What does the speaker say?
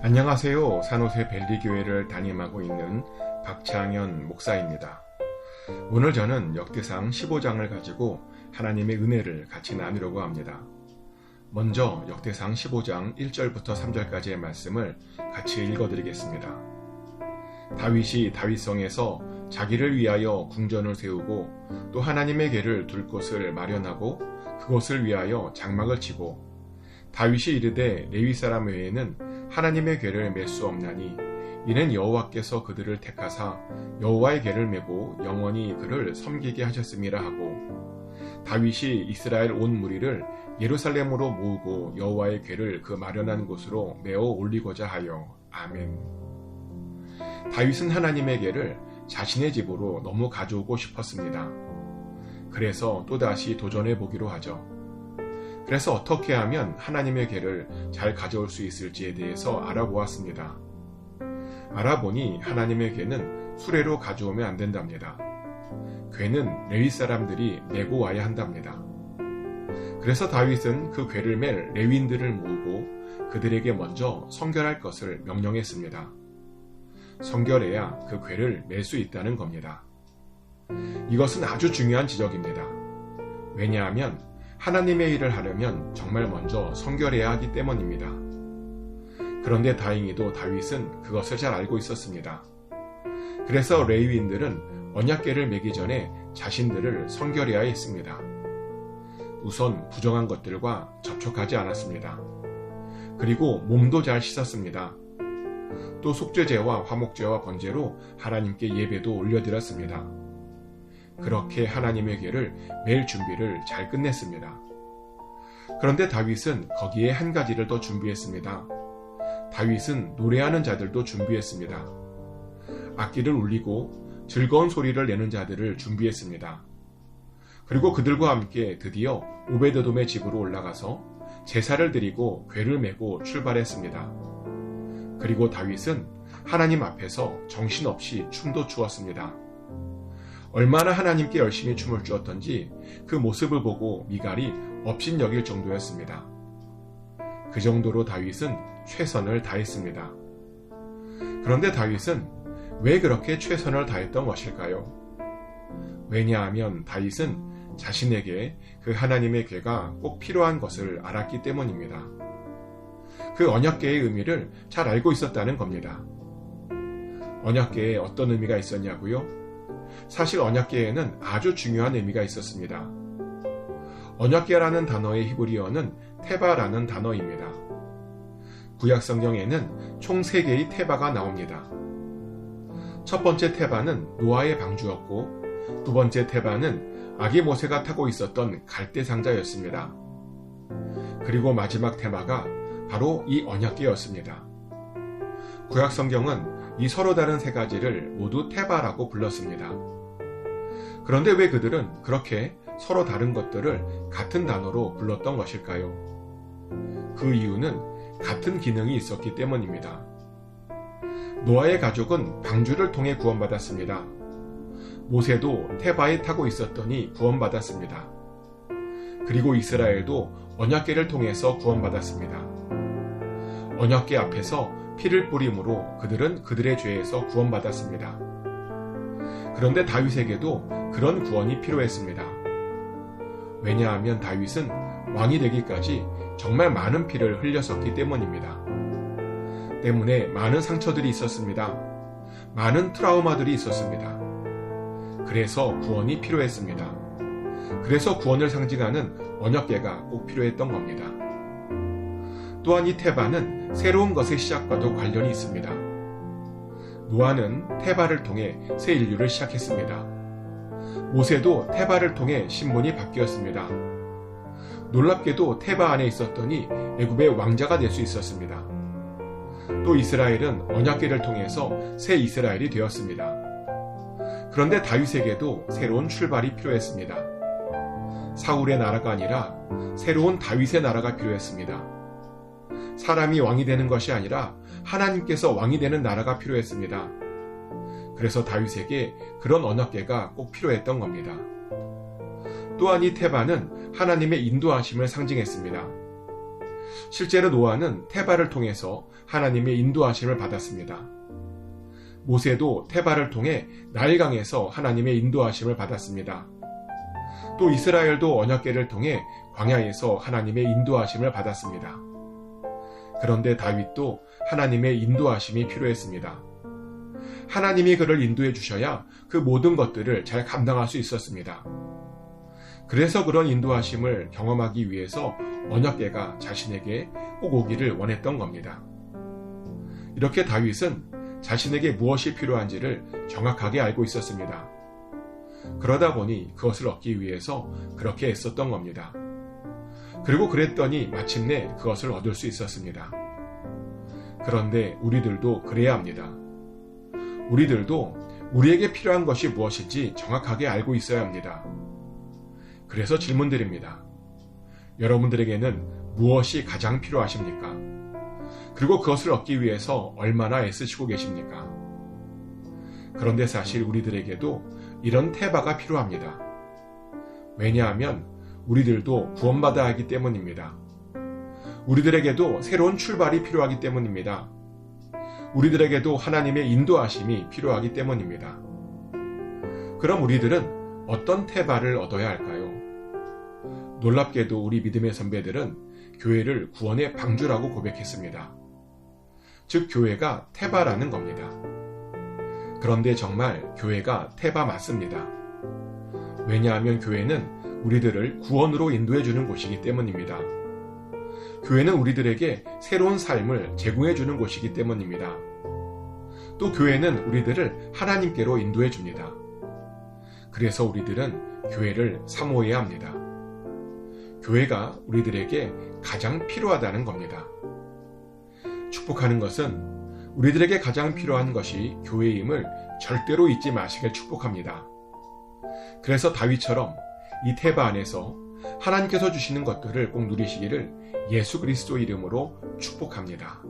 안녕하세요. 산호세 벨리교회를 담임하고 있는 박창현 목사입니다. 오늘 저는 역대상 15장을 가지고 하나님의 은혜를 같이 나누려고 합니다. 먼저 역대상 15장 1절부터 3절까지의 말씀을 같이 읽어드리겠습니다. 다윗이 다윗성에서 자기를 위하여 궁전을 세우고 또 하나님의 궤를 둘 곳을 마련하고 그곳을 위하여 장막을 치고 다윗이 이르되 레위 사람 외에는 하나님의 궤를 맬 수 없나니 이는 여호와께서 그들을 택하사 여호와의 궤를 메고 영원히 그를 섬기게 하셨음이라 하고 다윗이 이스라엘 온 무리를 예루살렘으로 모으고 여호와의 궤를 그 마련한 곳으로 메어 올리고자 하여. 아멘. 다윗은 하나님의 궤를 자신의 집으로 너무 가져오고 싶었습니다. 그래서 또다시 도전해 보기로 하죠. 그래서 어떻게 하면 하나님의 궤를 잘 가져올 수 있을지에 대해서 알아보았습니다. 알아보니 하나님의 궤는 수레로 가져오면 안 된답니다. 궤는 레위 사람들이 메고 와야 한답니다. 그래서 다윗은 그 궤를 맬 레위인들을 모으고 그들에게 먼저 성결할 것을 명령했습니다. 성결해야 그 궤를 맬 수 있다는 겁니다. 이것은 아주 중요한 지적입니다. 왜냐하면 하나님의 일을 하려면 정말 먼저 성결해야 하기 때문입니다. 그런데 다행히도 다윗은 그것을 잘 알고 있었습니다. 그래서 레위인들은 언약궤를 매기 전에 자신들을 성결해야 했습니다. 우선 부정한 것들과 접촉하지 않았습니다. 그리고 몸도 잘 씻었습니다. 또 속죄제와 화목제와 번제로 하나님께 예배도 올려드렸습니다. 그렇게 하나님의 궤를 맬 준비를 잘 끝냈습니다. 그런데 다윗은 거기에 한 가지를 더 준비했습니다. 다윗은 노래하는 자들도 준비했습니다. 악기를 울리고 즐거운 소리를 내는 자들을 준비했습니다. 그리고 그들과 함께 드디어 오베드돔의 집으로 올라가서 제사를 드리고 궤를 메고 출발했습니다. 그리고 다윗은 하나님 앞에서 정신없이 춤도 추었습니다. 얼마나 하나님께 열심히 춤을 추었던지 그 모습을 보고 미갈이 업신여길 정도였습니다. 그 정도로 다윗은 최선을 다했습니다. 그런데 다윗은 왜 그렇게 최선을 다했던 것일까요? 왜냐하면 다윗은 자신에게 그 하나님의 궤가 꼭 필요한 것을 알았기 때문입니다. 그 언약궤의 의미를 잘 알고 있었다는 겁니다. 언약궤에 어떤 의미가 있었냐고요? 사실 언약궤에는 아주 중요한 의미가 있었습니다. 언약궤라는 단어의 히브리어는 테바라는 단어입니다. 구약 성경에는 총 3개의 테바가 나옵니다. 첫 번째 테바는 노아의 방주였고 두 번째 테바는 아기 모세가 타고 있었던 갈대 상자였습니다. 그리고 마지막 테마가 바로 이 언약궤였습니다. 구약 성경은 이 서로 다른 3가지를 모두 테바라고 불렀습니다. 그런데 왜 그들은 그렇게 서로 다른 것들을 같은 단어로 불렀던 것일까요? 그 이유는 같은 기능이 있었기 때문입니다. 노아의 가족은 방주를 통해 구원받았습니다. 모세도 테바에 타고 있었더니 구원받았습니다. 그리고 이스라엘도 언약궤를 통해서 구원받았습니다. 언약궤 앞에서 피를 뿌림으로 그들은 그들의 죄에서 구원받았습니다. 그런데 다윗에게도 그런 구원이 필요했습니다. 왜냐하면 다윗은 왕이 되기까지 정말 많은 피를 흘렸었기 때문입니다. 때문에 많은 상처들이 있었습니다. 많은 트라우마들이 있었습니다. 그래서 구원이 필요했습니다. 그래서 구원을 상징하는 언약궤가 꼭 필요했던 겁니다. 또한 이 테바는 새로운 것의 시작과도 관련이 있습니다. 노아는 테바를 통해 새 인류를 시작했습니다. 모세도 테바를 통해 신분이 바뀌었습니다. 놀랍게도 테바 안에 있었더니 애굽의 왕자가 될 수 있었습니다. 또 이스라엘은 언약궤를 통해서 새 이스라엘이 되었습니다. 그런데 다윗에게도 새로운 출발이 필요했습니다. 사울의 나라가 아니라 새로운 다윗의 나라가 필요했습니다. 사람이 왕이 되는 것이 아니라 하나님께서 왕이 되는 나라가 필요했습니다. 그래서 다윗에게 그런 언약궤가 꼭 필요했던 겁니다. 또한 이 테바는 하나님의 인도하심을 상징했습니다. 실제로 노아는 테바를 통해서 하나님의 인도하심을 받았습니다. 모세도 테바를 통해 나일강에서 하나님의 인도하심을 받았습니다. 또 이스라엘도 언약궤를 통해 광야에서 하나님의 인도하심을 받았습니다. 그런데 다윗도 하나님의 인도하심이 필요했습니다. 하나님이 그를 인도해 주셔야 그 모든 것들을 잘 감당할 수 있었습니다. 그래서 그런 인도하심을 경험하기 위해서 언약궤가 자신에게 꼭 오기를 원했던 겁니다. 이렇게 다윗은 자신에게 무엇이 필요한지를 정확하게 알고 있었습니다. 그러다 보니 그것을 얻기 위해서 그렇게 애썼던 겁니다. 그리고 그랬더니 마침내 그것을 얻을 수 있었습니다. 그런데 우리들도 그래야 합니다. 우리들도 우리에게 필요한 것이 무엇인지 정확하게 알고 있어야 합니다. 그래서 질문드립니다. 여러분들에게는 무엇이 가장 필요하십니까? 그리고 그것을 얻기 위해서 얼마나 애쓰시고 계십니까? 그런데 사실 우리들에게도 이런 테바가 필요합니다. 왜냐하면 우리들도 구원받아야 하기 때문입니다. 우리들에게도 새로운 출발이 필요하기 때문입니다. 우리들에게도 하나님의 인도하심이 필요하기 때문입니다. 그럼 우리들은 어떤 테바를 얻어야 할까요? 놀랍게도 우리 믿음의 선배들은 교회를 구원의 방주라고 고백했습니다. 즉 교회가 테바라는 겁니다. 그런데 정말 교회가 테바 맞습니다. 왜냐하면 교회는 우리들을 구원으로 인도해 주는 곳이기 때문입니다. 교회는 우리들에게 새로운 삶을 제공해 주는 곳이기 때문입니다. 또 교회는 우리들을 하나님께로 인도해 줍니다. 그래서 우리들은 교회를 사모해야 합니다. 교회가 우리들에게 가장 필요하다는 겁니다. 축복하는 것은 우리들에게 가장 필요한 것이 교회임을 절대로 잊지 마시길 축복합니다. 그래서 다윗처럼 이 테바 안에서 하나님께서 주시는 것들을 꼭 누리시기를 예수 그리스도 이름으로 축복합니다.